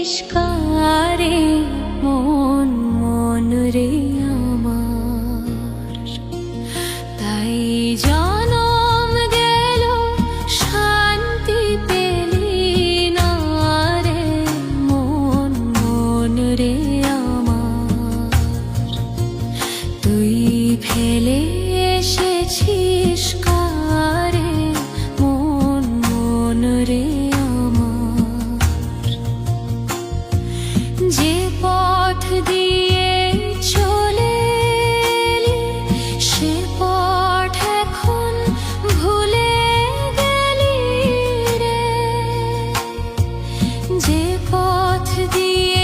কারে মন মন রে আমার, তাই জনম গেল শান্তি পেলি না রে মন মন রে আমার। তুই ফেলে এসেছিস কারে মন মন রে আমার। যে পথ দিয়ে চলে এলি সে পথ এখন ভুলে গেলি রে। যে পথ দিয়ে